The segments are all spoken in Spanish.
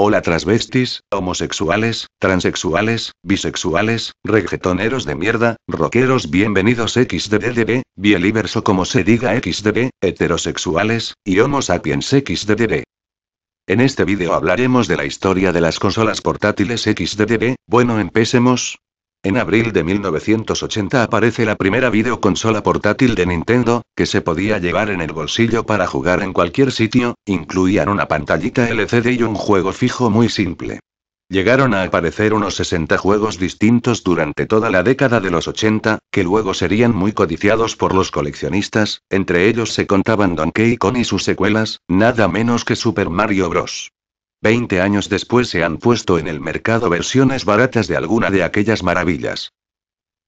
Hola transvestis, homosexuales, transexuales, bisexuales, reggaetoneros de mierda, rockeros bienvenidos XDDD, bielivers o como se diga XDD, heterosexuales, y homo sapiens XDDD. En este vídeo hablaremos de la historia de las consolas portátiles XDDD, bueno empecemos. En abril de 1980 aparece la primera videoconsola portátil de Nintendo, que se podía llevar en el bolsillo para jugar en cualquier sitio, incluían una pantallita LCD y un juego fijo muy simple. Llegaron a aparecer unos 60 juegos distintos durante toda la década de los 80, que luego serían muy codiciados por los coleccionistas, entre ellos se contaban Donkey Kong y sus secuelas, nada menos que Super Mario Bros. 20 años después se han puesto en el mercado versiones baratas de alguna de aquellas maravillas.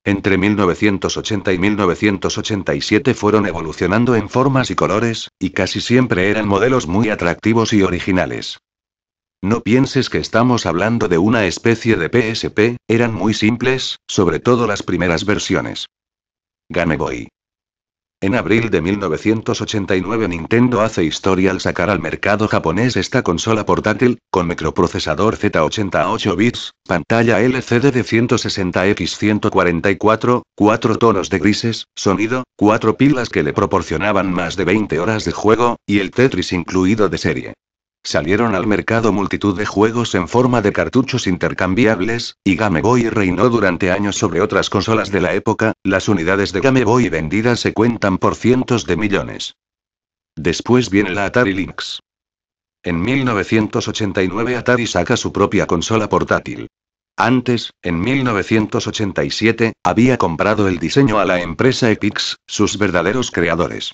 Entre 1980 y 1987 fueron evolucionando en formas y colores, y casi siempre eran modelos muy atractivos y originales. No pienses que estamos hablando de una especie de PSP, eran muy simples, sobre todo las primeras versiones. Game Boy. En abril de 1989 Nintendo hace historia al sacar al mercado japonés esta consola portátil, con microprocesador Z88 bits, pantalla LCD de 160x144, 4 tonos de grises, sonido, 4 pilas que le proporcionaban más de 20 horas de juego, y el Tetris incluido de serie. Salieron al mercado multitud de juegos en forma de cartuchos intercambiables, y Game Boy reinó durante años sobre otras consolas de la época, las unidades de Game Boy vendidas se cuentan por cientos de millones. Después viene la Atari Lynx. En 1989 Atari saca su propia consola portátil. Antes, en 1987, había comprado el diseño a la empresa Epyx, sus verdaderos creadores.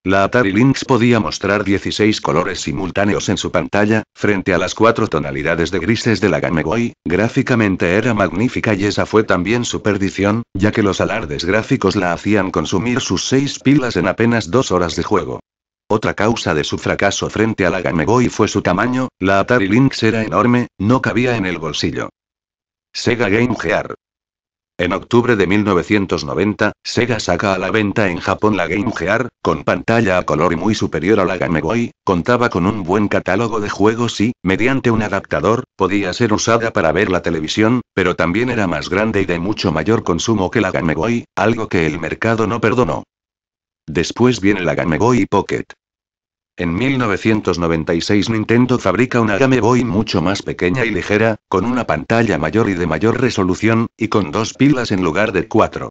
La Atari Lynx podía mostrar 16 colores simultáneos en su pantalla, frente a las 4 tonalidades de grises de la Game Boy, gráficamente era magnífica y esa fue también su perdición, ya que los alardes gráficos la hacían consumir sus 6 pilas en apenas 2 horas de juego. Otra causa de su fracaso frente a la Game Boy fue su tamaño, la Atari Lynx era enorme, no cabía en el bolsillo. Sega Game Gear. En octubre de 1990, Sega saca a la venta en Japón la Game Gear, con pantalla a color y muy superior a la Game Boy, contaba con un buen catálogo de juegos y, mediante un adaptador, podía ser usada para ver la televisión, pero también era más grande y de mucho mayor consumo que la Game Boy, algo que el mercado no perdonó. Después viene la Game Boy Pocket. En 1996 Nintendo fabrica una Game Boy mucho más pequeña y ligera, con una pantalla mayor y de mayor resolución, y con 2 pilas en lugar de 4.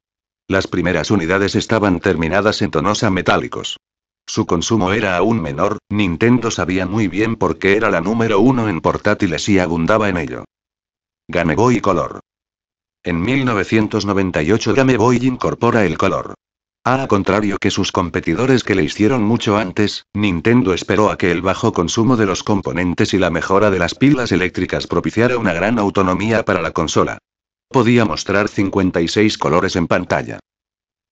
Las primeras unidades estaban terminadas en tonos metálicos. Su consumo era aún menor, Nintendo sabía muy bien por qué era la número 1 en portátiles y abundaba en ello. Game Boy Color. En 1998 Game Boy incorpora el color. A contrario que sus competidores que le hicieron mucho antes, Nintendo esperó a que el bajo consumo de los componentes y la mejora de las pilas eléctricas propiciara una gran autonomía para la consola. Podía mostrar 56 colores en pantalla.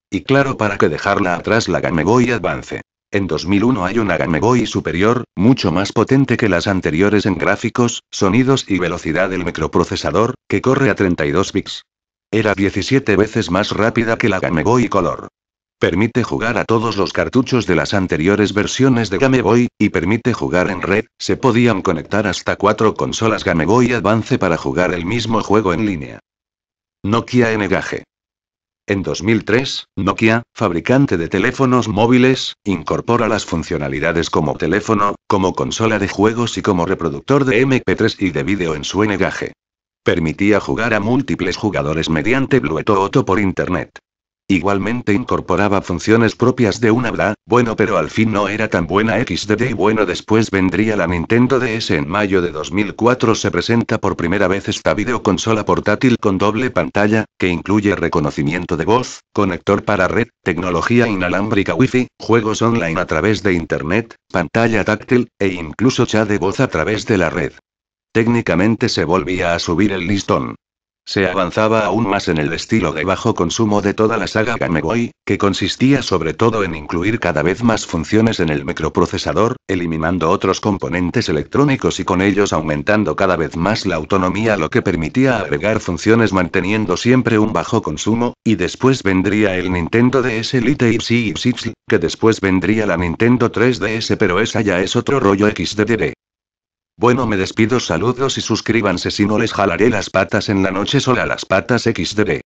Y claro, para que dejarla atrás la Game Boy Advance. En 2001 hay una Game Boy superior, mucho más potente que las anteriores en gráficos, sonidos y velocidad del microprocesador, que corre a 32 bits. Era 17 veces más rápida que la Game Boy Color. Permite jugar a todos los cartuchos de las anteriores versiones de Game Boy, y permite jugar en red, se podían conectar hasta 4 consolas Game Boy Advance para jugar el mismo juego en línea. Nokia N-Gage. En 2003, Nokia, fabricante de teléfonos móviles, incorpora las funcionalidades como teléfono, como consola de juegos y como reproductor de MP3 y de vídeo en su N-Gage. Permitía jugar a múltiples jugadores mediante Bluetooth por Internet. Igualmente incorporaba funciones propias de una BLA, bueno pero al fin no era tan buena XDD y bueno después vendría la Nintendo DS en mayo de 2004 se presenta por primera vez esta videoconsola portátil con doble pantalla, que incluye reconocimiento de voz, conector para red, tecnología inalámbrica Wi-Fi, juegos online a través de Internet, pantalla táctil, e incluso chat de voz a través de la red. Técnicamente se volvía a subir el listón. Se avanzaba aún más en el estilo de bajo consumo de toda la saga Game Boy, que consistía sobre todo en incluir cada vez más funciones en el microprocesador, eliminando otros componentes electrónicos y con ellos aumentando cada vez más la autonomía, lo que permitía agregar funciones manteniendo siempre un bajo consumo, y después vendría el Nintendo DS Lite y XY, que después vendría la Nintendo 3DS, pero esa ya es otro rollo XDD. Bueno, me despido, saludos y suscríbanse si no les jalaré las patas en la noche sola, las patas XD.